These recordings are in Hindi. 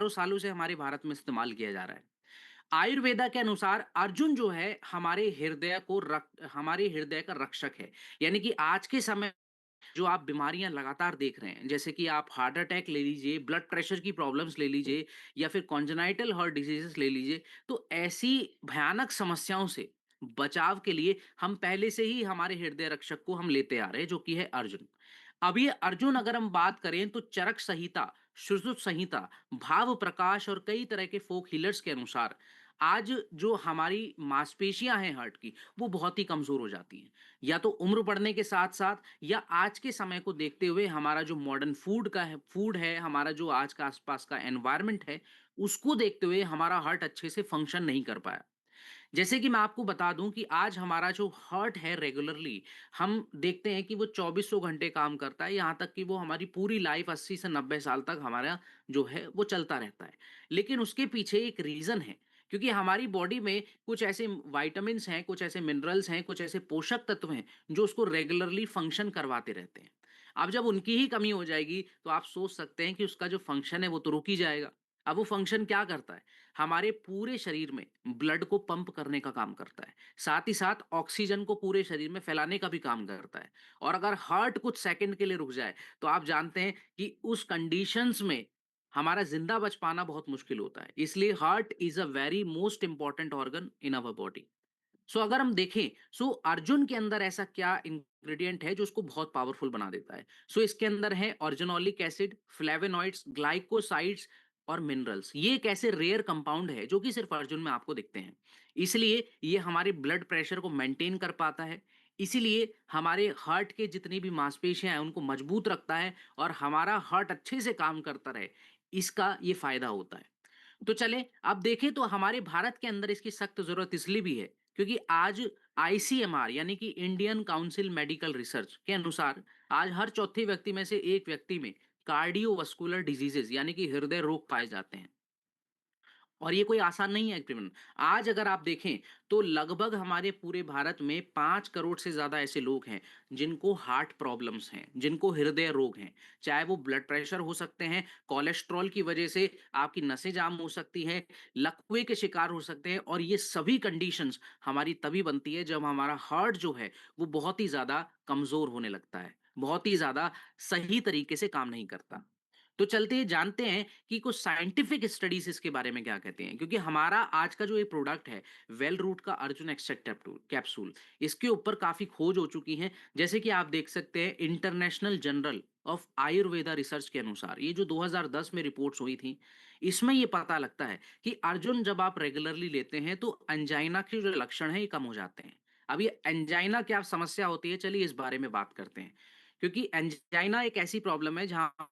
हज़ारों सालों से हमारे भारत में इस्तेमाल किया जा रहा है। आयुर्वेदा के अनुसार अर्जुन जो है हमारे हृदय का रक्षक है। यानी कि आज के समय जो आप बीमारियां लगातार देख रहे हैं, जैसे कि आप हार्ट अटैक ले लीजिए, ब्लड प्रेशर की प्रॉब्लम्स ले लीजिए या फिर कॉन्जेनाइटल हार्ट डिजीजेस ले लीजिए, तो ऐसी भयानक समस्याओं से बचाव के लिए हम पहले से ही हमारे हृदय रक्षक को हम लेते आ रहे हैं, जो कि है अर्जुन। अब ये अर्जुन अगर हम बात करें तो चरक संहिता, सुश्रुत संहिता, भाव प्रकाश और कई तरह के फोक हीलर्स के अनुसार आज जो हमारी मांसपेशियां हैं हार्ट की, वो बहुत ही कमजोर हो जाती हैं। या तो उम्र बढ़ने के साथ साथ या आज के समय को देखते हुए हमारा जो मॉडर्न फूड है, हमारा जो आज का आसपास का एनवायरनमेंट है, उसको देखते हुए हमारा हार्ट अच्छे से फंक्शन नहीं कर पाया। जैसे कि मैं आपको बता दूं कि आज हमारा जो हार्ट है रेगुलरली हम देखते हैं कि वो 2400 घंटे काम करता है, यहाँ तक कि वो हमारी पूरी लाइफ 80 से 90 साल तक हमारा जो है वो चलता रहता है। लेकिन उसके पीछे एक रीजन है, क्योंकि हमारी बॉडी में कुछ ऐसे वाइटामिन्स हैं, कुछ ऐसे मिनरल्स हैं, कुछ ऐसे पोषक तत्व हैं जो उसको रेगुलरली फंक्शन करवाते रहते हैं। अब जब उनकी ही कमी हो जाएगी तो आप सोच सकते हैं कि उसका जो फंक्शन है वो तो रुक ही जाएगा। अब वो फंक्शन क्या करता है? हमारे पूरे शरीर में ब्लड को पंप करने का काम करता है, साथ ही साथ ऑक्सीजन को पूरे शरीर में फैलाने का भी काम करता है। और अगर हार्ट कुछ सेकंड के लिए रुक जाए तो आप जानते हैं कि उस कंडीशंस में हमारा जिंदा बच पाना बहुत मुश्किल होता है। इसलिए heart is a very most important organ in our body. So अगर हम देखें, सो अर्जुन के अंदर ऐसा क्या इंग्रेडिएंट है जो उसको बहुत पावरफुल बना देता है? सो इसके अंदर है ऑर्गेनोलिक एसिड, फ्लेवोनॉइड्स, ग्लाइकोसाइड्स और मिनरल्स। ये एक ऐसे रेयर कंपाउंड है जो कि सिर्फ अर्जुन में आपको दिखते हैं। इसलिए ये हमारे ब्लड प्रेशर को मेंटेन कर पाता है। इसीलिए हमारे हार्ट के जितनी भी मांसपेशियां हैं उनको मजबूत रखता है और हमारा हार्ट अच्छे से काम करता रहे, इसका ये फायदा होता है। तो चलें अब देखें तो हमारे भारत के अंदर इसकी सख्त जरूरत इसलिए भी है क्योंकि आज आईसीएमआर यानी कि इंडियन काउंसिल मेडिकल रिसर्च के अनुसार आज हर चौथे व्यक्ति में से एक व्यक्ति में कार्डियोवास्कुलर डिजीजेस यानी कि हृदय रोग पाए जाते हैं। और ये कोई आसान नहीं है एक्सपेरिमेंट। आज अगर आप देखें तो लगभग हमारे पूरे भारत में 5 करोड़ से ज्यादा ऐसे लोग हैं जिनको हार्ट प्रॉब्लम्स हैं, जिनको हृदय रोग हैं। चाहे वो ब्लड प्रेशर हो सकते हैं, कोलेस्ट्रॉल की वजह से आपकी नसें जाम हो सकती हैं, लकवे के शिकार हो सकते हैं। और ये सभी कंडीशंस हमारी तभी बनती है जब हमारा हार्ट जो है वो बहुत ही ज्यादा कमजोर होने लगता है, बहुत ही ज्यादा सही तरीके से काम नहीं करता। तो चलते ही जानते हैं कि कुछ साइंटिफिक स्टडीज इसके बारे में क्या कहते हैं, क्योंकि हमारा आज का जो ये प्रोडक्ट है वेल रूट का अर्जुन एक्सट्रैक्ट कैप्सूल, इसके ऊपर काफी खोज हो चुकी है। जैसे कि आप देख सकते हैं international journal of Ayurveda research के अनुसार ये जो 2010 में रिपोर्ट्स हुई थी, इसमें ये पता लगता है कि अर्जुन जब आप रेगुलरली लेते हैं तो एंजाइना के जो लक्षण है ये कम हो जाते हैं। अब ये एंजाइना क्या समस्या होती है, चलिए इस बारे में बात करते हैं। क्योंकि एंजाइना एक ऐसी प्रॉब्लम है जहां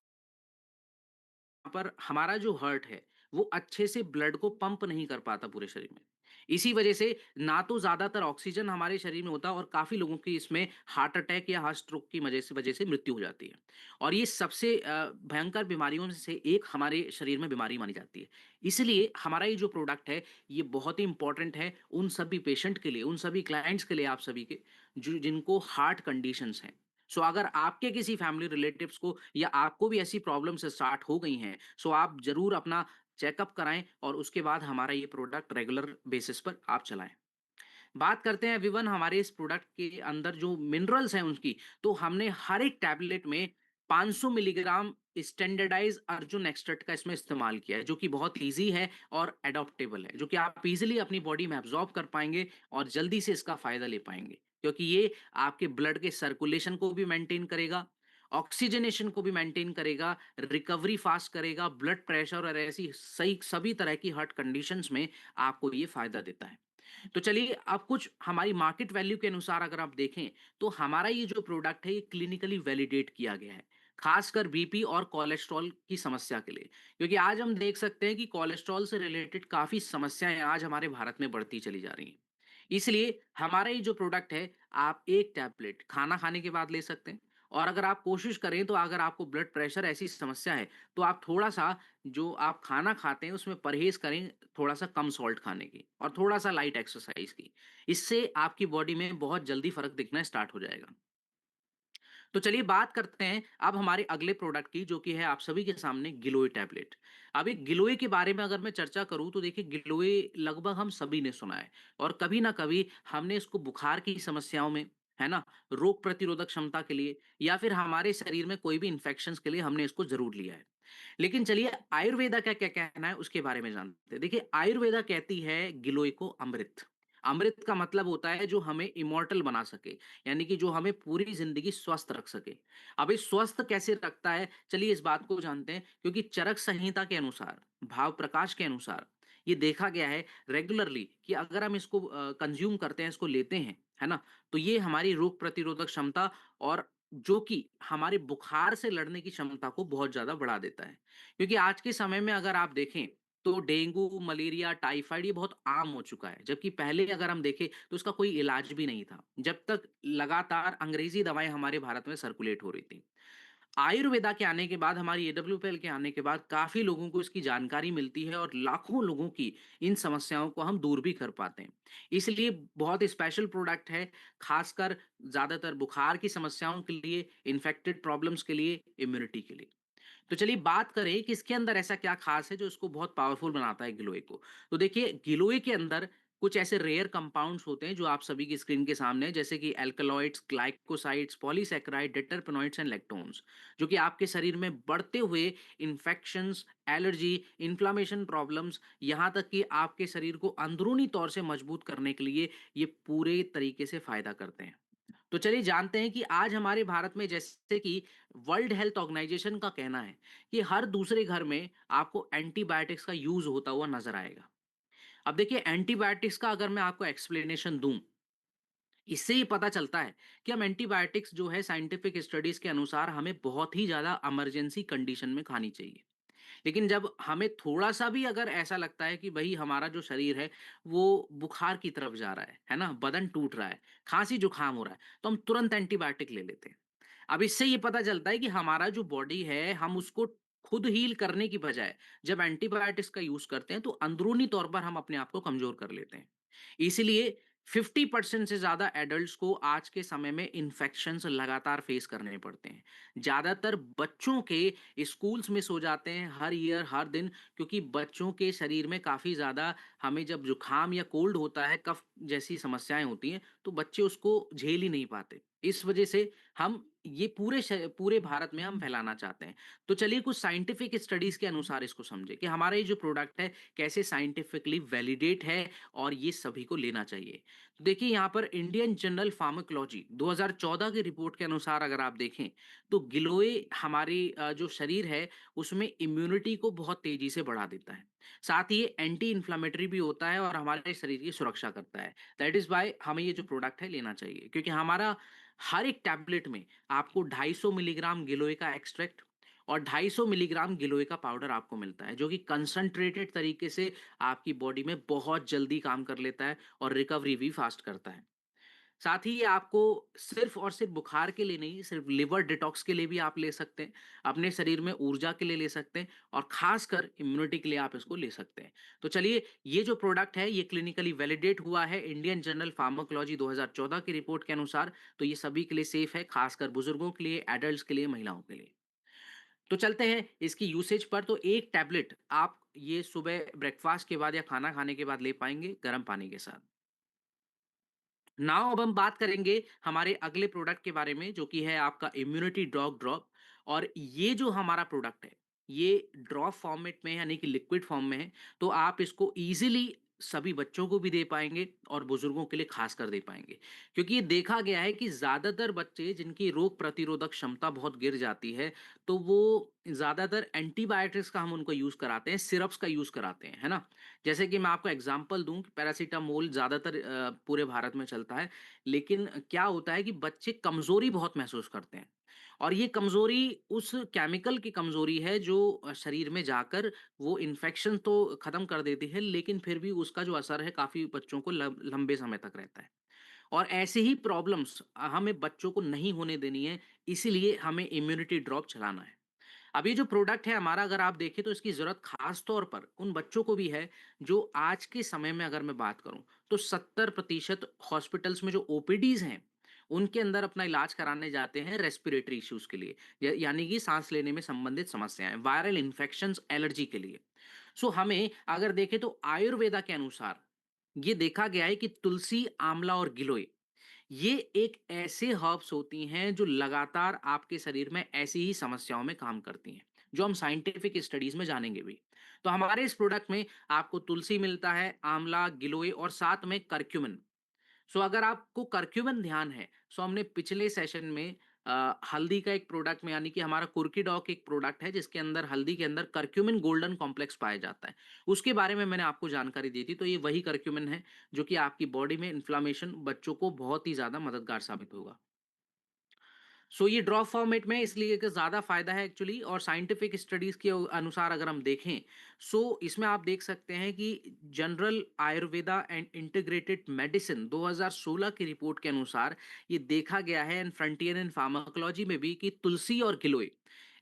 पर हमारा जो हार्ट है वो अच्छे से ब्लड को पंप नहीं कर पाता पूरे शरीर में। इसी वजह से ना तो ज्यादातर ऑक्सीजन हमारे शरीर में होता और काफी लोगों की इसमें हार्ट अटैक या हार्ट स्ट्रोक की वजह से मृत्यु हो जाती है। और ये सबसे भयंकर बीमारियों में से एक हमारे शरीर में बीमारी मानी जाती है। इसलिए हमारा ये जो प्रोडक्ट है ये बहुत ही इंपॉर्टेंट है उन सभी पेशेंट के लिए, उन सभी क्लाइंट्स के लिए, आप सभी के जो जिनको हार्ट कंडीशंस हैं। सो अगर आपके किसी फैमिली रिलेटिव्स को या आपको भी ऐसी प्रॉब्लम से स्टार्ट हो गई हैं, सो आप जरूर अपना चेकअप कराएं और उसके बाद हमारा ये प्रोडक्ट रेगुलर बेसिस पर आप चलाएं। बात करते हैं विवन हमारे इस प्रोडक्ट के अंदर जो मिनरल्स हैं उसकी, तो हमने हर एक टैबलेट में 500 मिलीग्राम स्टैंडर्डाइज अर्जुन एक्सट्रैक्ट का इसमें इस्तेमाल किया है, जो कि बहुत इजी है और एडॉप्टेबल है, जो कि आप इजीली अपनी बॉडी में एब्जॉर्ब कर पाएंगे और जल्दी से इसका फायदा ले पाएंगे। क्योंकि ये आपके ब्लड के सर्कुलेशन को भी मेंटेन करेगा, ऑक्सीजनेशन को भी मेंटेन करेगा, रिकवरी फास्ट करेगा, ब्लड प्रेशर और ऐसी सही सभी तरह की हार्ट कंडीशंस में आपको ये फायदा देता है। तो चलिए अब कुछ हमारी मार्केट वैल्यू के अनुसार अगर आप देखें तो हमारा ये जो प्रोडक्ट है ये क्लिनिकली वैलिडेट किया गया है, खासकर बीपी और कोलेस्ट्रॉल की समस्या के लिए। क्योंकि आज हम देख सकते हैं कि कोलेस्ट्रॉल से रिलेटेड काफी समस्याएं आज हमारे भारत में बढ़ती चली जा रही हैं। इसलिए हमारा ये जो प्रोडक्ट है आप एक टैबलेट खाना खाने के बाद ले सकते हैं। और अगर आप कोशिश करें तो अगर आपको ब्लड प्रेशर ऐसी समस्या है तो आप थोड़ा सा जो आप खाना खाते हैं उसमें परहेज करें, थोड़ा सा कम सॉल्ट खाने की और थोड़ा सा लाइट एक्सरसाइज की। इससे आपकी बॉडी में बहुत जल्दी फर्क दिखना स्टार्ट हो जाएगा। तो चलिए बात करते हैं अब हमारे अगले प्रोडक्ट की, जो कि है आप सभी के सामने गिलोय टैबलेट। अब एक गिलोय के बारे में अगर मैं चर्चा करूं तो देखिए, गिलोय लगभग हम सभी ने सुना है और कभी ना कभी हमने इसको बुखार की समस्याओं में, है ना, रोग प्रतिरोधक क्षमता के लिए या फिर हमारे शरीर में कोई भी इन्फेक्शंस के लिए हमने इसको जरूर लिया है। लेकिन चलिए आयुर्वेदा का क्या कहना है उसके बारे में जानते हैं। देखिए आयुर्वेदा कहती है गिलोय को अमृत। अमृत का मतलब होता है जो हमें इमॉर्टल बना सके, यानी कि जो हमें पूरी जिंदगी स्वस्थ रख सके। अब ये स्वस्थ कैसे रखता है, चलिए इस बात को जानते हैं। क्योंकि चरक संहिता के अनुसार, भाव प्रकाश के अनुसार ये देखा गया है रेगुलरली कि अगर हम इसको कंज्यूम करते हैं, इसको लेते हैं, है ना, तो ये हमारी रोग प्रतिरोधक क्षमता और जो कि हमारे बुखार से लड़ने की क्षमता को बहुत ज्यादा बढ़ा देता है। क्योंकि आज के समय में अगर आप देखें तो डेंगू, मलेरिया, टाइफाइड ये बहुत आम हो चुका है। जबकि पहले अगर हम देखें तो इसका कोई इलाज भी नहीं था, जब तक लगातार अंग्रेजी दवाएं हमारे भारत में सर्कुलेट हो रही थी। आयुर्वेदा के आने के बाद, हमारी एडब्ल्यूपीएल के आने के बाद काफ़ी लोगों को इसकी जानकारी मिलती है और लाखों लोगों की इन समस्याओं को हम दूर भी कर पाते हैं। इसलिए बहुत स्पेशल प्रोडक्ट है, खासकर ज़्यादातर बुखार की समस्याओं के लिए, इन्फेक्टेड प्रॉब्लम्स के लिए, इम्यूनिटी के लिए। तो चलिए बात करें कि इसके अंदर ऐसा क्या खास है जो इसको बहुत पावरफुल बनाता है गिलोय को। तो देखिए गिलोय के अंदर कुछ ऐसे रेयर कंपाउंड्स होते हैं जो आप सभी की स्क्रीन के सामने है, जैसे कि एल्कलॉइड्स, ग्लाइकोसाइड्स, पॉलीसैकेराइड, डिटरपेनॉइड्स एंड लैक्टोन्स, जो कि आपके शरीर में बढ़ते हुए इन्फेक्शंस, एलर्जी, इन्फ्लामेशन प्रॉब्लम्स, यहाँ तक कि आपके शरीर को अंदरूनी तौर से मजबूत करने के लिए ये पूरे तरीके से फायदा करते हैं। तो चलिए जानते हैं कि आज हमारे भारत में, जैसे कि वर्ल्ड हेल्थ ऑर्गेनाइजेशन का कहना है कि हर दूसरे घर में आपको एंटीबायोटिक्स का यूज होता हुआ नजर आएगा। अब देखिए एंटीबायोटिक्स का अगर मैं आपको एक्सप्लेनेशन दूं, इससे ही पता चलता है कि हम एंटीबायोटिक्स जो है साइंटिफिक स्टडीज के अनुसार हमें बहुत ही ज्यादा इमरजेंसी कंडीशन में खानी चाहिए। लेकिन जब हमें थोड़ा-सा भी अगर ऐसा लगता है कि भई हमारा जो शरीर है, वो बुखार की तरफ जा रहा है ना? बदन टूट रहा है, खाँसी-जुकाम हो रहा है, तो हम तुरंत एंटीबायोटिक ले लेते हैं। अब इससे ये पता चलता है कि हमारा जो बॉडी है, हम उसको खुद हील करने की बजाय जब एंटीबायोटिक्स का यूज़ करते हैं, तो अंदरूनी तौर पर हम अपने आप को कमज़ोर कर लेते हैं। इसीलिए 50% से ज़्यादा एडल्ट्स को आज के समय में इन्फेक्शंस लगातार फेस करने पड़ते हैं। ज़्यादातर बच्चों के स्कूल्स मिस हो जाते हैं हर ईयर, हर दिन, क्योंकि बच्चों के शरीर में काफ़ी ज़्यादा, हमें जब जुकाम या कोल्ड होता है, कफ जैसी समस्याएँ होती हैं, तो बच्चे उसको झेल ही नहीं पाते। इस वजह से हम ये पूरे भारत में हम फैलाना चाहते हैं। तो चलिए कुछ साइंटिफिक स्टडीज़ के अनुसार इसको समझें कि हमारा ये जो प्रोडक्ट है, कैसे साइंटिफिकली वैलिडेट है और ये सभी को लेना चाहिए। तो देखिए यहाँ पर इंडियन जर्नल फार्माकोलॉजी 2014 की रिपोर्ट के अनुसार अगर आप देखें, तो गिलोय हमारी जो शरीर है उसमें इम्यूनिटी को बहुत तेजी से बढ़ा देता है। साथ ही ये एंटी इन्फ्लेमेटरी भी होता है और हमारे शरीर की सुरक्षा करता है। दैट इज़ व्हाई हमें ये जो प्रोडक्ट है लेना चाहिए, क्योंकि हमारा हर एक टैबलेट में आपको 250 मिलीग्राम गिलोय का एक्सट्रैक्ट और 250 मिलीग्राम गिलोय का पाउडर आपको मिलता है, जो कि कंसंट्रेटेड तरीके से आपकी बॉडी में बहुत जल्दी काम कर लेता है और रिकवरी भी फास्ट करता है। साथ ही ये आपको सिर्फ और सिर्फ बुखार के लिए नहीं, सिर्फ लिवर डिटॉक्स के लिए भी आप ले सकते हैं, अपने शरीर में ऊर्जा के लिए ले सकते हैं और खासकर इम्यूनिटी के लिए आप इसको ले सकते हैं। तो चलिए ये जो प्रोडक्ट है ये क्लिनिकली वैलिडेट हुआ है इंडियन जर्नल फार्माकोलॉजी 2014 की रिपोर्ट के अनुसार, तो ये सभी के लिए सेफ है, खासकर बुजुर्गों के लिए, एडल्ट्स के लिए, महिलाओं के लिए। तो चलते हैं इसकी यूसेज पर। तो एक टैबलेट आप ये सुबह ब्रेकफास्ट के बाद या खाना खाने के बाद ले पाएंगे गर्म पानी के साथ। नाउ अब हम बात करेंगे हमारे अगले प्रोडक्ट के बारे में, जो कि है आपका इम्यूनिटी डॉग ड्रॉप। और ये जो हमारा प्रोडक्ट है, ये ड्रॉप फॉर्मेट में है, यानी कि लिक्विड फॉर्म में है। तो आप इसको इजीली सभी बच्चों को भी दे पाएंगे और बुजुर्गों के लिए खासकर दे पाएंगे, क्योंकि ये देखा गया है कि ज्यादातर बच्चे जिनकी रोग प्रतिरोधक क्षमता बहुत गिर जाती है, तो वो ज्यादातर एंटीबायोटिक्स का हम उनको यूज कराते हैं, सिरप्स का यूज कराते हैं, है ना। जैसे कि मैं आपको एग्जांपल दूं कि पैरासीटामोल ज़्यादातर पूरे भारत में चलता है, लेकिन क्या होता है कि बच्चे कमज़ोरी बहुत महसूस करते हैं और ये कमज़ोरी उस केमिकल की कमज़ोरी है जो शरीर में जाकर वो इन्फेक्शन तो ख़त्म कर देती है, लेकिन फिर भी उसका जो असर है काफ़ी बच्चों को लंबे समय तक रहता है। और ऐसे ही प्रॉब्लम्स हमें बच्चों को नहीं होने देनी है, इसीलिए हमें इम्यूनिटी ड्रॉप चलाना है। अब ये जो प्रोडक्ट है हमारा, अगर आप देखें तो इसकी ज़रूरत ख़ास तौर पर उन बच्चों को भी है, जो आज के समय में अगर मैं बात करूँ, तो 70% हॉस्पिटल्स में जो ओपीडीज़ हैं, उनके अंदर अपना इलाज कराने जाते हैं रेस्पिरेटरी इश्यूज़ के लिए, यानी कि साँस लेने में संबंधित समस्याएँ, वायरल इन्फेक्शंस, एलर्जी के लिए। सो हमें अगर देखें तो आयुर्वेदा के अनुसार ये देखा गया है कि तुलसी, आंवला और गिलोय ये एक ऐसे हर्ब्स होती हैं जो लगातार आपके शरीर में ऐसी ही समस्याओं में काम करती हैं, जो हम साइंटिफिक स्टडीज में जानेंगे भी। तो हमारे इस प्रोडक्ट में आपको तुलसी मिलता है, आंवला, गिलोय और साथ में करक्यूमिन। सो अगर आपको करक्यूमिन ध्यान है, सो हमने पिछले सेशन में हल्दी का एक प्रोडक्ट में, यानी कि हमारा कुर्कीडॉक एक प्रोडक्ट है जिसके अंदर हल्दी के अंदर करक्यूमिन गोल्डन कॉम्प्लेक्स पाया जाता है। उसके बारे में मैंने आपको जानकारी दी थी, तो ये वही करक्यूमिन है जो कि आपकी बॉडी में इन्फ्लामेशन बच्चों को बहुत ही ज़्यादा मददगार साबित होगा। सो ये ड्रॉप फॉर्मेट में इसलिए कि ज़्यादा फ़ायदा है एक्चुअली, और साइंटिफिक स्टडीज़ के अनुसार अगर हम देखें, सो इसमें आप देख सकते हैं कि general Ayurveda and integrated medicine 2016 की रिपोर्ट के अनुसार ये देखा गया है इन फ्रंटियर इन फार्माकोलॉजी में भी कि तुलसी और गिलोय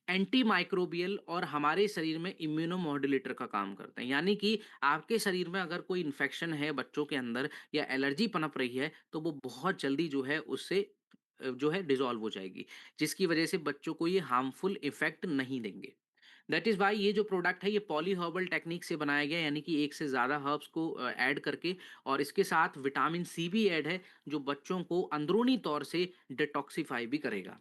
एंटी माइक्रोबियल और हमारे शरीर में इम्यूनो मॉड्यूलेटर का काम करते हैं, यानी कि आपके शरीर में अगर कोई इन्फेक्शन है बच्चों के अंदर या एलर्जी पनप रही है, तो वो बहुत जल्दी जो है उससे जो है डिसॉल्व हो जाएगी, जिसकी वजह से बच्चों को ये हार्मफुल इफेक्ट नहीं देंगे। दैट इज वाई ये जो प्रोडक्ट है ये पॉली हर्बल टेक्निक से बनाया गया है, यानी कि एक से ज़्यादा हर्ब्स को ऐड करके, और इसके साथ विटामिन सी भी ऐड है जो बच्चों को अंदरूनी तौर से डिटॉक्सिफाई भी करेगा,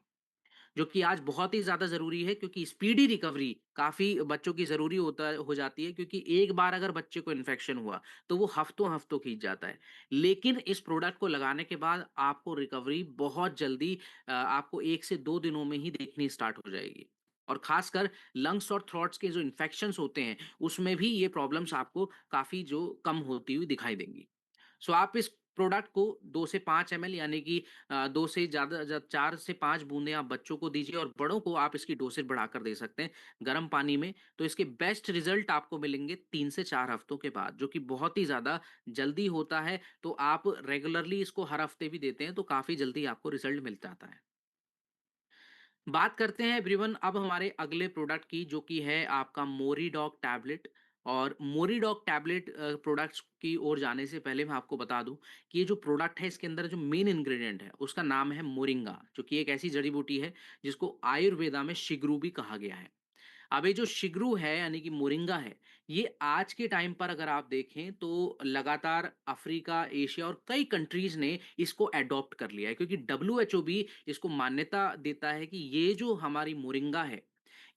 जो कि आज बहुत ही ज़्यादा ज़रूरी है, क्योंकि स्पीडी रिकवरी काफ़ी बच्चों की ज़रूरी होता हो जाती है, क्योंकि एक बार अगर बच्चे को इन्फेक्शन हुआ, तो वो हफ्तों-हफ्तों खींच जाता है। लेकिन इस प्रोडक्ट को लगाने के बाद आपको रिकवरी बहुत जल्दी आपको 1 से 2 दिनों में ही देखनी स्टार्ट हो जाएगी। और ख़ासकर लंग्स और थ्रोट्स के जो इन्फेक्शंस होते हैं, उसमें भी ये प्रॉब्लम्स आपको काफ़ी जो कम होती हुई दिखाई देंगी। सो आप इस प्रोडक्ट को 2 से 5 एमएल, यानी कि 2 से ज़्यादा 4 से 5 बूंदें आप बच्चों को दीजिए, और बड़ों को आप इसकी डोसेज बढ़ाकर दे सकते हैं गर्म पानी में। तो इसके बेस्ट रिजल्ट आपको मिलेंगे 3 से 4 हफ्तों के बाद, जो कि बहुत ही ज़्यादा जल्दी होता है। तो आप रेगुलरली इसको हर हफ्ते भी देते हैं, तो काफ़ी जल्दी आपको रिजल्ट मिल जाता है। बात करते हैं एवरीवन अब हमारे अगले प्रोडक्ट की, जो कि है आपका मोरीडॉक टैबलेट। और मोरीडॉक टैबलेट प्रोडक्ट्स की ओर जाने से पहले मैं आपको बता दूं कि ये जो प्रोडक्ट है इसके अंदर जो मेन इंग्रेडिएंट है उसका नाम है मोरिंगा, जो कि एक ऐसी जड़ी बूटी है जिसको आयुर्वेदा में शिगरू भी कहा गया है। अब ये जो शिगरू है यानी कि मोरिंगा है, ये आज के टाइम पर अगर आप देखें तो लगातार अफ्रीका, एशिया और कई कंट्रीज ने इसको अडॉप्ट कर लिया है, क्योंकि डब्ल्यूएचओ भी इसको मान्यता देता है कि ये जो हमारी मोरिंगा है,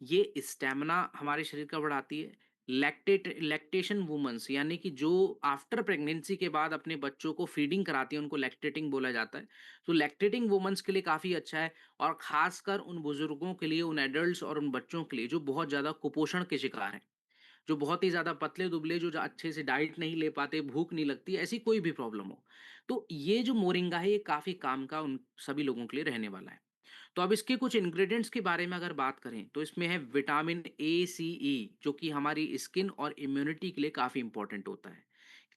ये स्टैमिना हमारे शरीर का बढ़ाती है। लैक्टेशन वुमन्स, यानी कि जो आफ्टर प्रेगनेंसी के बाद अपने बच्चों को फीडिंग कराती हैं, उनको लैक्टेटिंग बोला जाता है। तो लैक्टेटिंग वुमन्स के लिए काफ़ी अच्छा है, और ख़ासकर उन बुज़ुर्गों के लिए, उन एडल्ट्स और उन बच्चों के लिए जो बहुत ज़्यादा कुपोषण के शिकार हैं, जो बहुत ही ज़्यादा पतले-दुबले, जो अच्छे से डाइट नहीं ले पाते, भूख नहीं लगती, ऐसी कोई भी प्रॉब्लम हो। तो ये जो मोरिंगा है, ये काफ़ी काम का उन सभी लोगों के लिए रहने वाला है। तो अब इसके कुछ इंग्रेडिएंट्स के बारे में अगर बात करें, तो इसमें है विटामिन ए, सी, ई, जो कि हमारी स्किन और इम्यूनिटी के लिए काफ़ी इंपॉर्टेंट होता है।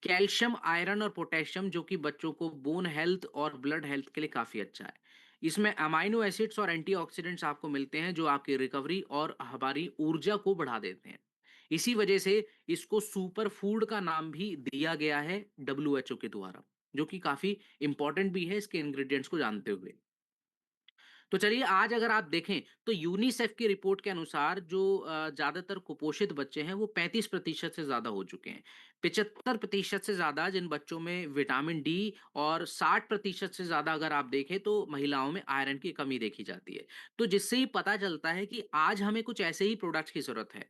कैल्शियम, आयरन और पोटेशियम, जो कि बच्चों को बोन हेल्थ और ब्लड हेल्थ के लिए काफ़ी अच्छा है। इसमें अमाइनो एसिड्स और एंटीऑक्सीडेंट्स आपको मिलते हैं जो आपकी रिकवरी और हमारी ऊर्जा को बढ़ा देते हैं। इसी वजह से इसको सुपर फूड का नाम भी दिया गया है डब्ल्यूएचओ के द्वारा, जो कि काफ़ी इंपॉर्टेंट भी है इसके इंग्रेडिएंट्स को जानते हुए। तो चलिए आज अगर आप देखें तो यूनिसेफ की रिपोर्ट के अनुसार जो ज़्यादातर कुपोषित बच्चे हैं वो 35% से ज़्यादा हो चुके हैं। 75% से ज़्यादा जिन बच्चों में विटामिन डी, और 60% से ज़्यादा अगर आप देखें तो महिलाओं में आयरन की कमी देखी जाती है। तो जिससे ही पता चलता है कि आज हमें कुछ ऐसे ही प्रोडक्ट्स की ज़रूरत है,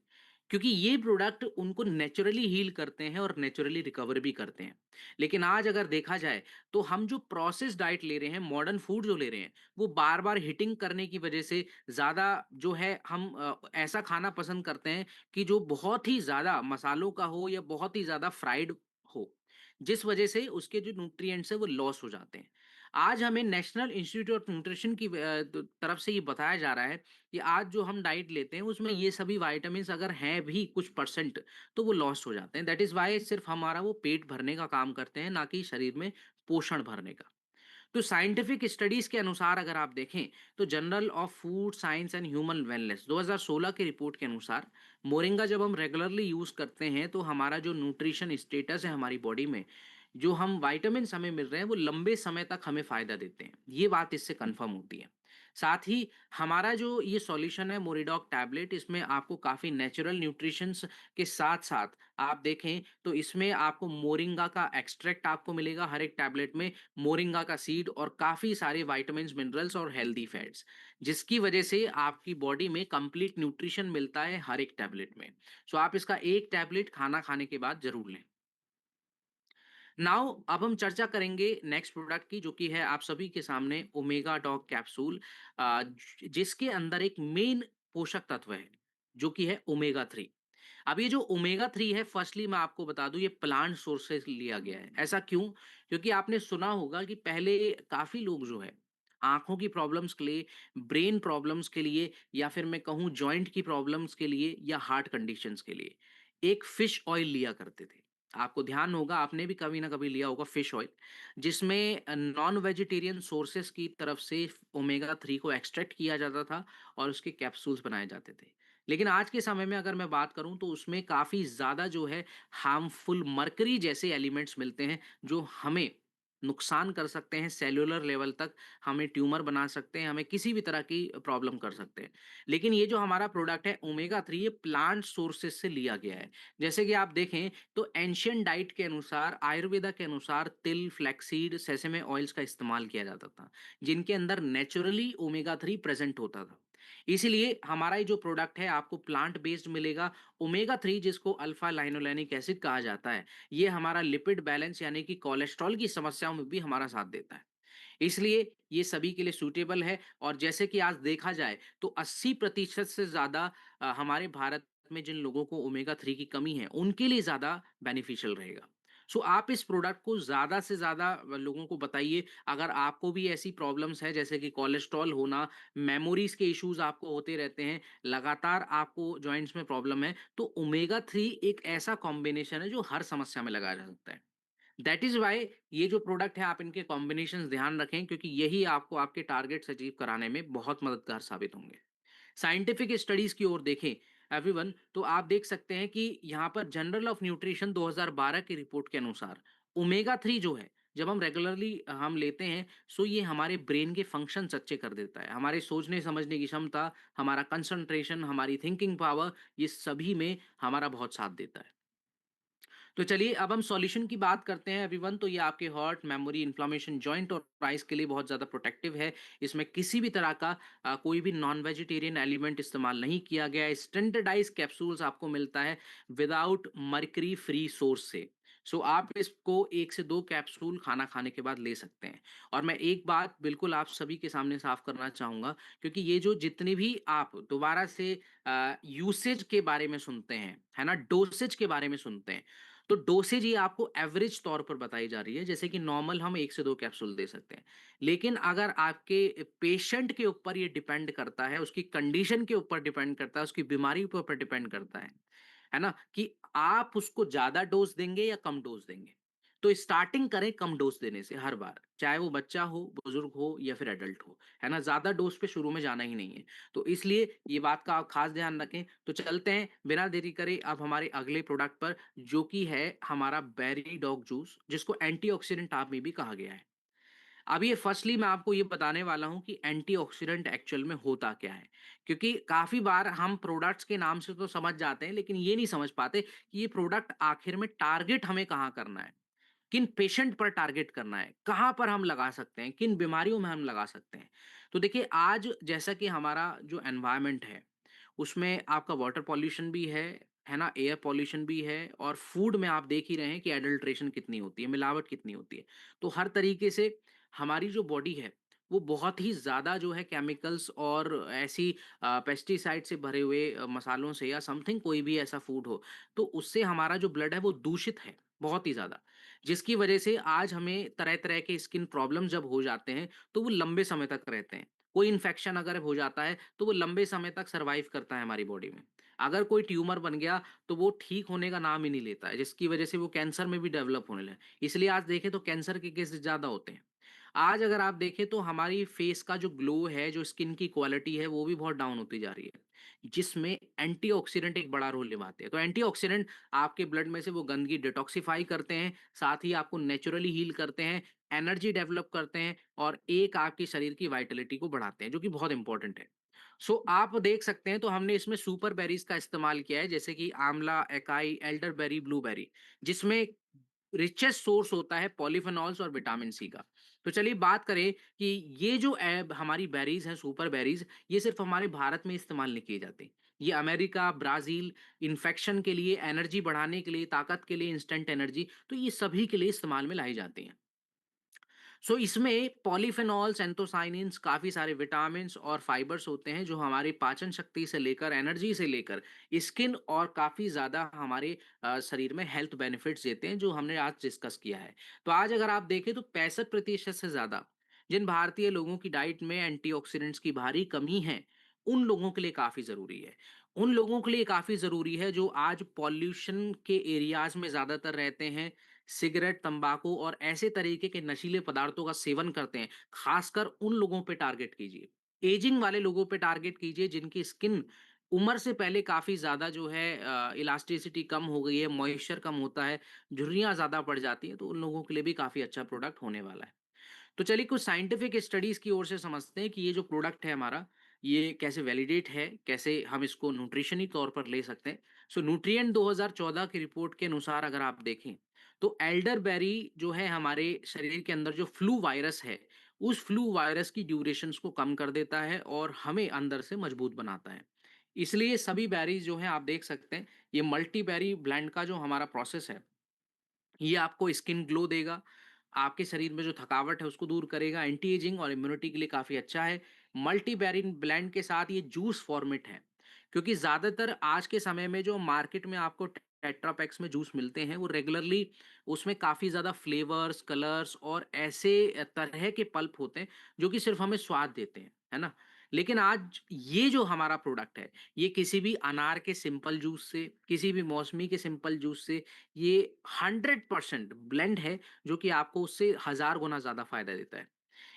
क्योंकि ये प्रोडक्ट उनको नेचुरली हील करते हैं और नेचुरली रिकवर भी करते हैं। लेकिन आज अगर देखा जाए तो हम जो प्रोसेस्ड डाइट ले रहे हैं, मॉडर्न फूड जो ले रहे हैं, वो बार-बार हिटिंग करने की वजह से ज़्यादा जो है हम ऐसा खाना पसंद करते हैं कि जो बहुत ही ज़्यादा मसालों का हो या बहुत ही ज़्यादा फ्राइड हो, जिस वजह से उसके जो न्यूट्रिएंट्स हैं वो लॉस हो जाते हैं। आज हमें नेशनल इंस्टीट्यूट ऑफ न्यूट्रिशन की तरफ से ये बताया जा रहा है कि आज जो हम डाइट लेते हैं उसमें ये सभी विटामिन्स अगर हैं भी कुछ परसेंट, तो वो लॉस हो जाते हैं। दैट इज़ व्हाई सिर्फ़ हमारा वो पेट भरने का काम करते हैं, ना कि शरीर में पोषण भरने का। तो साइंटिफिक स्टडीज के अनुसार अगर आप देखें तो journal of food science and human wellness 2016 की रिपोर्ट के अनुसार मोरिंगा जब हम रेगुलरली यूज करते हैं तो हमारा जो न्यूट्रिशन स्टेटस है हमारी बॉडी में, जो हम विटामिन्स हमें मिल रहे हैं वो लंबे समय तक हमें फ़ायदा देते हैं। ये बात इससे कन्फर्म होती है। साथ ही हमारा जो ये सॉल्यूशन है मोरिडॉक टैबलेट, इसमें आपको काफ़ी नेचुरल न्यूट्रिशंस के साथ-साथ आप देखें तो इसमें आपको मोरिंगा का एक्सट्रैक्ट आपको मिलेगा हर एक टैबलेट में, मोरिंगा का सीड और काफ़ी सारे विटामिन्स, मिनरल्स और हेल्दी फैट्स, जिसकी वजह से आपकी बॉडी में कंप्लीट न्यूट्रिशन मिलता है हर एक टैबलेट में। सो आप इसका एक टैबलेट खाना खाने के बाद ज़रूर लें। नाउ अब हम चर्चा करेंगे नेक्स्ट प्रोडक्ट की, जो कि है आप सभी के सामने ओमेगा डॉग कैप्सूल, जिसके अंदर एक मेन पोषक तत्व है जो कि है ओमेगा थ्री। अब ये जो ओमेगा थ्री है, फर्स्टली मैं आपको बता दूं, ये प्लांट सोर्स से लिया गया है। ऐसा क्यों? क्योंकि आपने सुना होगा कि पहले काफी लोग जो है आंखों की प्रॉब्लम्स के लिए, ब्रेन प्रॉब्लम्स के लिए, या फिर मैं कहूं जॉइंट की प्रॉब्लम्स के लिए या हार्ट कंडीशंस के लिए एक फिश ऑयल लिया करते थे। आपको ध्यान होगा, आपने भी कभी ना कभी लिया होगा फिश ऑयल, जिसमें नॉन वेजिटेरियन सोर्सेस की तरफ से ओमेगा थ्री को एक्सट्रैक्ट किया जाता था और उसके कैप्सूल्स बनाए जाते थे। लेकिन आज के समय में अगर मैं बात करूं तो उसमें काफ़ी ज़्यादा जो है हार्मफुल मरकरी जैसे एलिमेंट्स मिलते हैं, जो हमें नुकसान कर सकते हैं सेल्युलर लेवल तक, हमें ट्यूमर बना सकते हैं, हमें किसी भी तरह की प्रॉब्लम कर सकते हैं। लेकिन ये जो हमारा प्रोडक्ट है ओमेगा थ्री, ये प्लांट सोर्सेज से लिया गया है। जैसे कि आप देखें तो एंशियंट डाइट के अनुसार, आयुर्वेदा के अनुसार तिल, फ्लैक्सीड, सेसेमे ऑयल्स का इस्तेमाल किया जाता था, जिनके अंदर नेचुरली ओमेगा थ्री प्रेजेंट होता था। इसीलिए हमारा ये जो प्रोडक्ट है आपको प्लांट बेस्ड मिलेगा। ओमेगा थ्री, जिसको अल्फा लाइनोलेनिक एसिड कहा जाता है, ये हमारा लिपिड बैलेंस यानी कि कोलेस्ट्रॉल की समस्याओं में भी हमारा साथ देता है। इसलिए ये सभी के लिए सूटेबल है। और जैसे कि आज देखा जाए तो 80% से ज़्यादा हमारे भारत में जिन लोगों को ओमेगा थ्री की कमी है, उनके लिए ज़्यादा बेनिफिशियल रहेगा। सो आप इस प्रोडक्ट को ज़्यादा से ज़्यादा लोगों को बताइए। अगर आपको भी ऐसी प्रॉब्लम्स है जैसे कि कोलेस्ट्रॉल होना, मेमोरीज के इश्यूज आपको होते रहते हैं, लगातार आपको जॉइंट्स में प्रॉब्लम है, तो ओमेगा थ्री एक ऐसा कॉम्बिनेशन है जो हर समस्या में लगाया जा सकता है। दैट इज वाई ये जो प्रोडक्ट है आप इनके कॉम्बिनेशन ध्यान रखें, क्योंकि यही आपको आपके टारगेट्स अचीव कराने में बहुत मददगार साबित होंगे। साइंटिफिक स्टडीज की ओर देखें एवरीवन, तो आप देख सकते हैं कि यहाँ पर जनरल ऑफ न्यूट्रिशन 2012 की रिपोर्ट के अनुसार ओमेगा थ्री जो है, जब हम रेगुलरली हम लेते हैं, सो ये हमारे ब्रेन के फंक्शंस अच्छे कर देता है, हमारे सोचने समझने की क्षमता, हमारा कंसंट्रेशन, हमारी थिंकिंग पावर, ये सभी में हमारा बहुत साथ देता है। तो चलिए अब हम सॉल्यूशन की बात करते हैं एवरीवन। तो ये आपके हार्ट, मेमोरी, इन्फ्लेमेशन, जॉइंट और आइज के लिए बहुत ज़्यादा प्रोटेक्टिव है। इसमें किसी भी तरह का कोई भी नॉन वेजिटेरियन एलिमेंट इस्तेमाल नहीं किया गया है। स्टैंडर्डाइज कैप्सूल्स आपको मिलता है विदाउट मर्करी फ्री सोर्स से। सो आप इसको 1 से 2 कैप्सूल खाना खाने के बाद ले सकते हैं। और मैं एक बात बिल्कुल आप सभी के सामने साफ करना चाहूँगा, क्योंकि ये जो जितने भी आप दोबारा से यूसेज के बारे में सुनते हैं, है ना? डोसेज के बारे में सुनते हैं, तो डोसेज ये आपको एवरेज तौर पर बताई जा रही है, जैसे कि नॉर्मल हम 1 से 2 कैप्सूल दे सकते हैं। लेकिन अगर आपके पेशेंट के ऊपर ये डिपेंड करता है, उसकी कंडीशन के ऊपर डिपेंड करता है, उसकी बीमारी के ऊपर डिपेंड करता है ना? कि आप उसको ज़्यादा डोज़ देंगे या कम डोज़ देंगे। तो स्टार्टिंग करें कम डोज़ देने से हर बार, चाहे वो बच्चा हो, बुजुर्ग हो या फिर एडल्ट हो, है ना? ज़्यादा डोज़ पे शुरू में जाना ही नहीं है। तो इसलिए ये बात का आप खास ध्यान रखें। तो चलते हैं बिना देरी करे अब हमारे अगले प्रोडक्ट पर, जो कि है हमारा बेरी डॉग जूस, जिसको एंटीऑक्सीडेंट आप में भी कहा गया है। अब ये फर्स्टली मैं आपको ये बताने वाला हूँ कि एंटीऑक्सीडेंट एक्चुअल में होता क्या है। क्योंकि काफ़ी बार हम प्रोडक्ट्स के नाम से तो समझ जाते हैं, लेकिन ये नहीं समझ पाते कि ये प्रोडक्ट आखिर में टारगेट हमें कहाँ करना है, किन पेशेंट पर टारगेट करना है, कहाँ पर हम लगा सकते हैं, किन बीमारियों में हम लगा सकते हैं। तो देखिए आज जैसा कि हमारा जो एनवायरनमेंट है, उसमें आपका वाटर पॉल्यूशन भी है ना? एयर पॉल्यूशन भी है, और फूड में आप देख ही रहे हैं कि एडल्ट्रेशन कितनी होती है, मिलावट कितनी होती है। तो हर तरीके से हमारी जो बॉडी है, वो बहुत ही ज़्यादा जो है केमिकल्स और ऐसी पेस्टिसाइड से भरे हुए मसालों से या समथिंग कोई भी ऐसा फूड हो, तो उससे हमारा जो ब्लड है वो दूषित है, बहुत ही ज़्यादा। जिसकी वजह से आज हमें तरह-तरह के स्किन प्रॉब्लम जब हो जाते हैं, तो वो लंबे समय तक रहते हैं। कोई इन्फेक्शन अगर हो जाता है, तो वो लंबे समय तक सर्वाइव करता है हमारी बॉडी में। अगर कोई ट्यूमर बन गया, तो वो ठीक होने का नाम ही नहीं लेता है, जिसकी वजह से वो कैंसर में भी डेवलप होने लगे। इसलिए आज देखें तो कैंसर के केसेज़ ज़्यादा होते हैं। आज अगर आप देखें तो हमारी फेस का जो ग्लो है, जो स्किन की क्वालिटी है, वो भी बहुत डाउन होती जा रही है। जिसमें एंटीऑक्सीडेंट एक बड़ा रोल निभाते हैं। तो एंटीऑक्सीडेंट आपके ब्लड में से वो गंदगी डिटॉक्सिफाई करते हैं, साथ ही आपको नेचुरली हील करते हैं, एनर्जी डेवलप करते हैं और एक आपके शरीर की वाइटैलिटी को बढ़ाते हैं, जो कि बहुत इंपॉर्टेंट है। सो आप देख सकते हैं, तो हमने इसमें सुपर बेरीज़ का इस्तेमाल किया है, जैसे कि आंवला, एकाई, एल्डरबेरी, ब्लूबेरी, जिसमें रिचेस्ट सोर्स होता है पॉलीफेनॉल्स और विटामिन सी का। तो चलिए बात करें कि ये जो हमारी बेरीज़ हैं, सुपर बेरीज़, ये सिर्फ़ हमारे भारत में इस्तेमाल नहीं किए जाते। ये अमेरिका, ब्राज़ील, इन्फेक्शन के लिए, एनर्जी बढ़ाने के लिए, ताकत के लिए, इंस्टेंट एनर्जी, तो ये सभी के लिए इस्तेमाल में लाई जाती हैं। सो इसमें पॉलीफेनॉल्स, एंथोसाइनिन्स, काफ़ी सारे विटामिन्स और फाइबर्स होते हैं, जो हमारी पाचन शक्ति से लेकर, एनर्जी से लेकर, स्किन और काफ़ी ज़्यादा हमारे शरीर में हेल्थ बेनिफिट्स देते हैं, जो हमने आज डिस्कस किया है। तो आज अगर आप देखें तो 65% से ज़्यादा जिन भारतीय लोगों की डाइट में एंटीऑक्सीडेंट्स की भारी कमी है, उन लोगों के लिए काफ़ी ज़रूरी है। उन लोगों के लिए काफ़ी ज़रूरी है जो आज पॉल्यूशन के एरियाज़ में ज़्यादातर रहते हैं, सिगरेट, तंबाकू और ऐसे तरीके के नशीले पदार्थों का सेवन करते हैं, खासकर उन लोगों पे टारगेट कीजिए। एजिंग वाले लोगों पे टारगेट कीजिए जिनकी स्किन उम्र से पहले काफ़ी ज़्यादा जो है इलास्टिसिटी कम हो गई है, मॉइस्चर कम होता है, झुर्रियाँ ज़्यादा पड़ जाती हैं, तो उन लोगों के लिए भी काफ़ी अच्छा प्रोडक्ट होने वाला है। तो चलिए कुछ साइंटिफिक स्टडीज़ की ओर से समझते हैं कि ये जो प्रोडक्ट है हमारा, ये कैसे वैलिडेट है, कैसे हम इसको न्यूट्रिशनी तौर पर ले सकते हैं। सो न्यूट्रिएंट 2014 की रिपोर्ट के अनुसार अगर आप देखें, तो एल्डरबेरी जो है हमारे शरीर के अंदर जो फ्लू वायरस है, उस फ्लू वायरस की ड्यूरेशंस को कम कर देता है और हमें अंदर से मजबूत बनाता है। इसलिए सभी बेरीज़ जो हैं आप देख सकते हैं, ये मल्टी बेरी ब्लेंड का जो हमारा प्रोसेस है, ये आपको स्किन ग्लो देगा, आपके शरीर में जो थकावट है उसको दूर करेगा, एंटी एजिंग और इम्यूनिटी के लिए काफ़ी अच्छा है। मल्टीबेरिन ब्लेंड के साथ ये जूस फॉर्मेट है, क्योंकि ज़्यादातर आज के समय में जो मार्केट में आपको टेट्रा पैक्स में जूस मिलते हैं, वो रेगुलरली उसमें काफ़ी ज़्यादा फ्लेवर्स, कलर्स और ऐसे तरह के पल्प होते हैं, जो कि सिर्फ़ हमें स्वाद देते हैं, है ना? लेकिन आज ये जो हमारा प्रोडक्ट है, ये किसी भी अनार के सिंपल जूस से, किसी भी मौसमी के सिंपल जूस से, ये 100% ब्लेंड है, जो कि आपको उससे 1000 गुना ज़्यादा फ़ायदा देता है।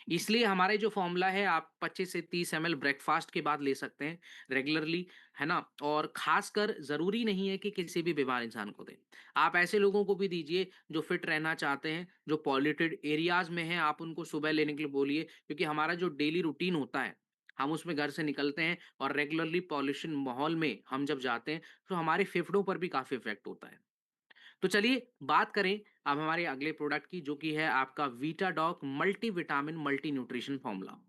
इसलिए हमारा जो फ़ॉर्मूला है, आप 25 से 30 एमएल ब्रेकफ़ास्ट के बाद ले सकते हैं रेगुलरली, है ना? और ख़ासकर ज़रूरी नहीं है कि किसी भी बीमार इंसान को दें। आप ऐसे लोगों को भी दीजिए जो फ़िट रहना चाहते हैं, जो पॉल्यूटेड एरियाज़ में हैं, आप उनको सुबह लेने के लिए बोलिए, क्योंकि हमारा जो डेली रूटीन होता है, हम उसमें घर से निकलते हैं और रेगुलरली पॉल्यूशन माहौल में हम जब जाते हैं, तो हमारे फेफड़ों पर भी काफ़ी इफ़ेक्ट होता है। तो चलिए बात करें अब हमारे अगले प्रोडक्ट की, जो कि है आपका Vitadoc multi vitamin multi nutrition formula.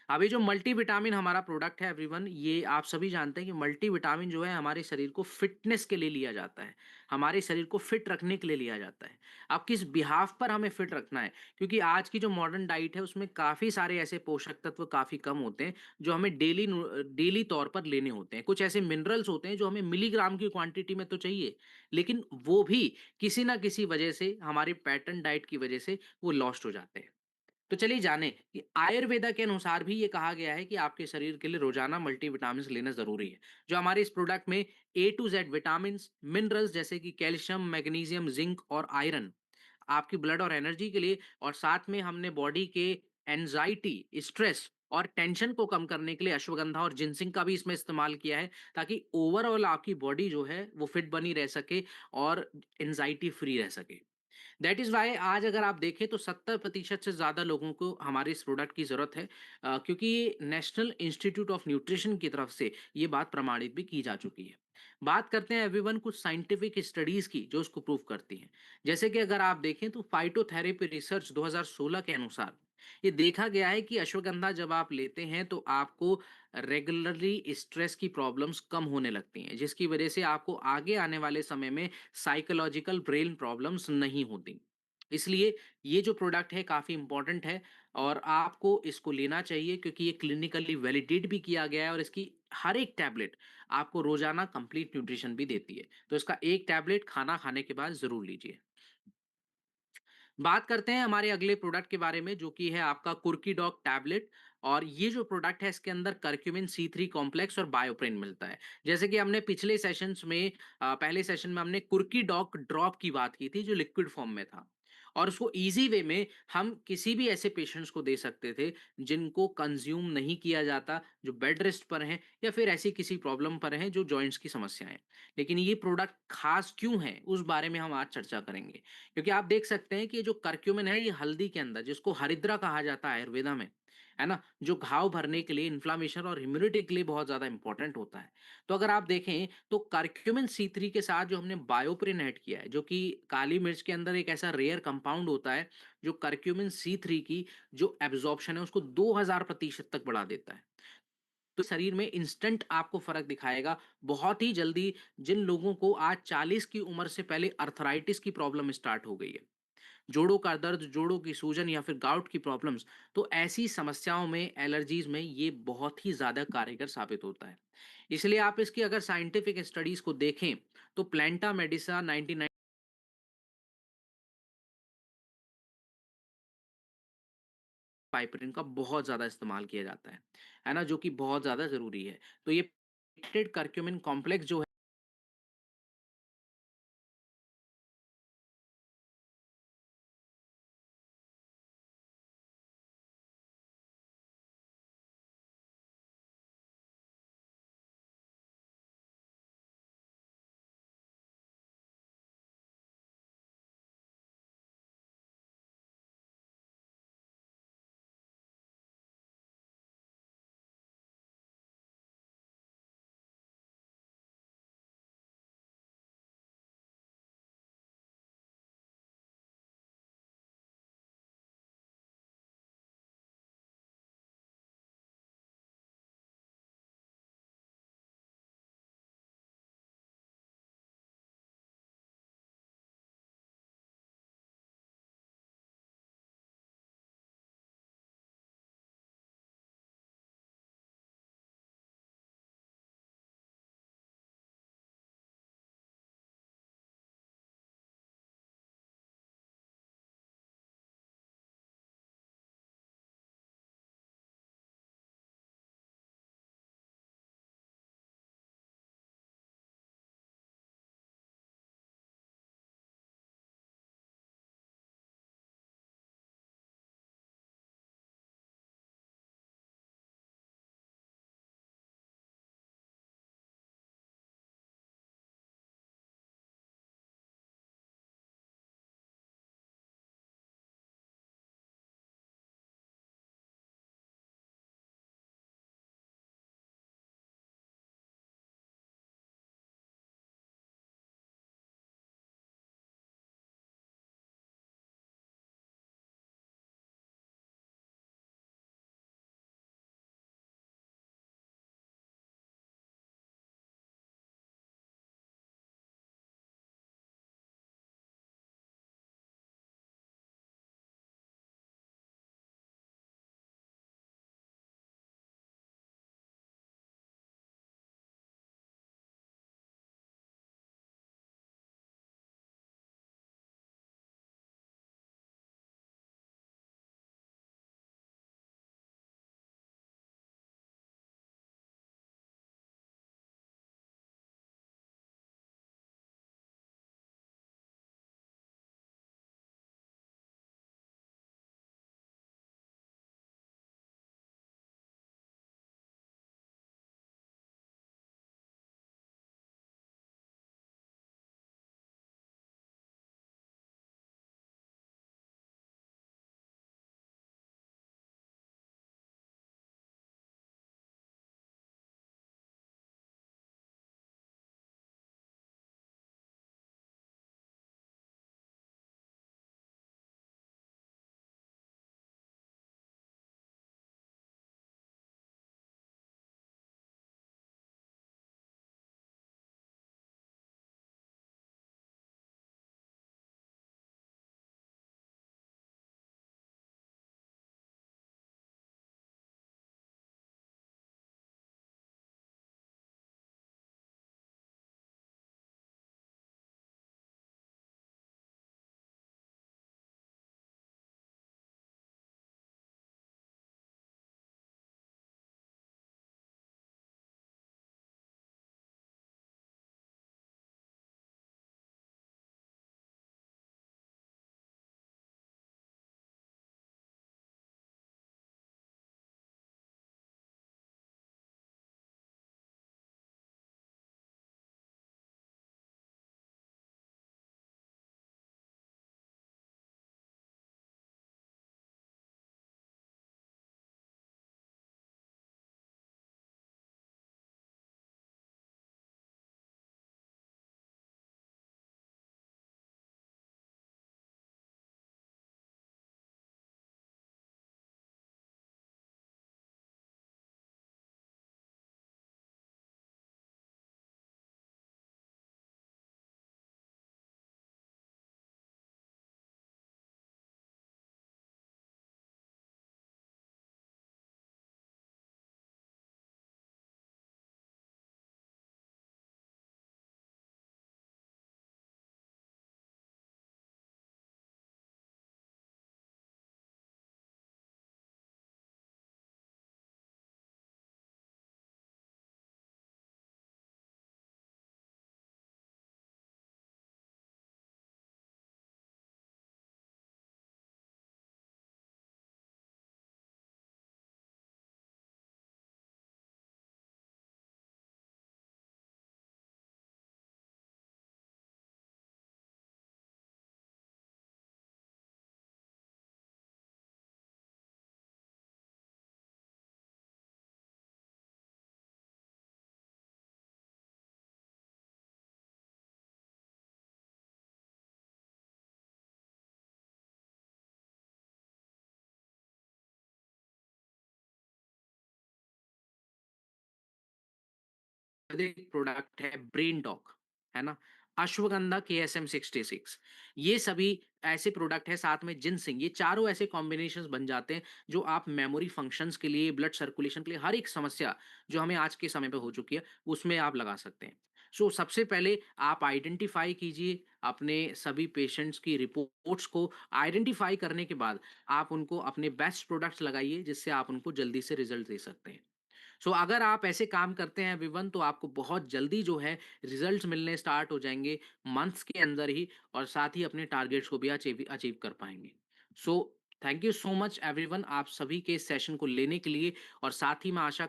अब ये जो मल्टीविटामिन हमारा प्रोडक्ट है एवरीवन, ये आप सभी जानते हैं कि मल्टीविटामिन जो है हमारे शरीर को फिटनेस के लिए लिया जाता है, हमारे शरीर को फिट रखने के लिए लिया जाता है। अब किस बिहाफ पर हमें फिट रखना है, क्योंकि आज की जो मॉडर्न डाइट है उसमें काफ़ी सारे ऐसे पोषक तत्व काफ़ी कम होते हैं, जो हमें डेली तौर पर लेने होते हैं। कुछ ऐसे मिनरल्स होते हैं जो हमें मिलीग्राम की क्वांटिटी में तो चाहिए, लेकिन वो भी किसी ना किसी वजह से, हमारी पैटर्न डाइट की वजह से वो लॉस्ट हो जाते हैं। तो चलिए जानें कि आयुर्वेदा के अनुसार भी ये कहा गया है कि आपके शरीर के लिए रोजाना मल्टीविटामिन्स लेना ज़रूरी है। जो हमारे इस प्रोडक्ट में ए टू ज़ेड विटामिन्स, मिनरल्स जैसे कि कैल्शियम, मैग्नीशियम, ज़िंक और आयरन आपकी ब्लड और एनर्जी के लिए, और साथ में हमने बॉडी के एंजाइटी, स्ट्रेस और टेंशन को कम करने के लिए अश्वगंधा और जिनसिंग का भी इसमें इस्तेमाल किया है, ताकि ओवरऑल आपकी बॉडी जो है वो फिट बनी रह सके और एंजाइटी फ्री रह सके। दैट इज़ व्हाई आज अगर आप देखें तो 70% से ज़्यादा लोगों को हमारे इस प्रोडक्ट की ज़रूरत है, क्योंकि ये नेशनल इंस्टीट्यूट ऑफ न्यूट्रिशन की तरफ से ये बात प्रमाणित भी की जा चुकी है। बात करते हैं एवरीवन कुछ साइंटिफिक स्टडीज़ की जो इसको प्रूव करती हैं। जैसे कि अगर आप देखें तो फाइटोथेरेपी रिसर्च 2016 के अनुसार ये देखा गया है कि अश्वगंधा जब आप लेते हैं तो आपको रेगुलरली स्ट्रेस की प्रॉब्लम्स कम होने लगती हैं, जिसकी वजह से आपको आगे आने वाले समय में साइकोलॉजिकल ब्रेन प्रॉब्लम्स नहीं होती। इसलिए ये जो प्रोडक्ट है काफ़ी इम्पोर्टेंट है और आपको इसको लेना चाहिए, क्योंकि ये क्लिनिकली वैलिडेट भी किया गया है और इसकी हर एक टैबलेट आपको रोज़ाना कंप्लीट न्यूट्रिशन भी देती है। तो इसका एक टैबलेट खाना खाने के बाद ज़रूर लीजिए। बात करते हैं हमारे अगले प्रोडक्ट के बारे में, जो कि है आपका कुर्की डॉग टैबलेट। और ये जो प्रोडक्ट है इसके अंदर करक्यूमिन C3 कॉम्प्लेक्स और बायोप्रिन मिलता है। जैसे कि हमने पिछले सेशंस में पहले सेशन में हमने कुर्की डॉग ड्रॉप की बात की थी, जो लिक्विड फॉर्म में था, और उसको ईज़ी वे में हम किसी भी ऐसे पेशेंट्स को दे सकते थे, जिनको कंज़्यूम नहीं किया जाता, जो बेड रेस्ट पर हैं या फिर ऐसी किसी प्रॉब्लम पर हैं जो जॉइंट्स की समस्याएँ हैं। लेकिन ये प्रोडक्ट ख़ास क्यों है, उस बारे में हम आज चर्चा करेंगे। क्योंकि आप देख सकते हैं कि ये जो करक्यूमिन है, ये हल्दी के अंदर जिसको हरिद्रा कहा जाता है आयुर्वेदा में, है ना? जो घाव भरने के लिए, इन्फ्लेमेशन और इम्यूनिटी के लिए बहुत ज़्यादा इम्पोर्टेंट होता है। तो अगर आप देखें तो करक्यूमिन C3 के साथ जो हमने बायोप्रिन ऐड किया है, जो कि काली मिर्च के अंदर एक ऐसा रेयर कंपाउंड होता है, जो करक्यूमिन C3 की जो एब्ज़ॉर्प्शन है उसको 2000% तक बढ़ा देता है। तो शरीर में इंस्टेंट आपको फ़र्क दिखाएगा, बहुत ही जल्दी। जिन लोगों को आज 40 की उम्र से पहले अर्थराइटिस की प्रॉब्लम स्टार्ट हो गई है, जोड़ों का दर्द, जोड़ों की सूजन या फिर गाउट की प्रॉब्लम्स, तो ऐसी समस्याओं में, एलर्जीज़ में ये बहुत ही ज़्यादा कारगर साबित होता है। इसलिए आप इसकी अगर साइंटिफिक स्टडीज़ को देखें, तो प्लैंटा मेडिसा 99 पाइपरिन का बहुत ज़्यादा इस्तेमाल किया जाता है ना? जो कि बहुत ज़्यादा ज़रूरी है। तो ये पेक्टेड करक्यूमिन कॉम्प्लेक्स जो आयुर्वेदिक प्रोडक्ट है ब्रेन डॉक, है ना? अश्वगंधा केएसएम 66, ये सभी ऐसे प्रोडक्ट हैं, साथ में जिनसिंग, ये चारों ऐसे कॉम्बिनेशंस बन जाते हैं जो आप मेमोरी फंक्शंस के लिए, ब्लड सर्कुलेशन के लिए, हर एक समस्या जो हमें आज के समय पे हो चुकी है, उसमें आप लगा सकते हैं। सो सबसे पहले आप आइडेंटिफ़ाई कीजिए अपने सभी पेशेंट्स की रिपोर्ट्स को। आइडेंटिफ़ाई करने के बाद आप उनको अपने बेस्ट प्रोडक्ट्स लगाइए, जिससे आप उनको जल्दी से रिज़ल्ट दे सकते हैं। सो अगर आप ऐसे काम करते हैं विवन, तो आपको बहुत जल्दी जो है रिजल्ट्स मिलने स्टार्ट हो जाएँगे मंथ्स के अंदर ही, और साथ ही अपने टारगेट्स को भी अचीव अचीव कर पाएँगे। So thank you so much everyone, आप सभी के इस सेशन को लेने के लिए, और साथ ही मैं आशा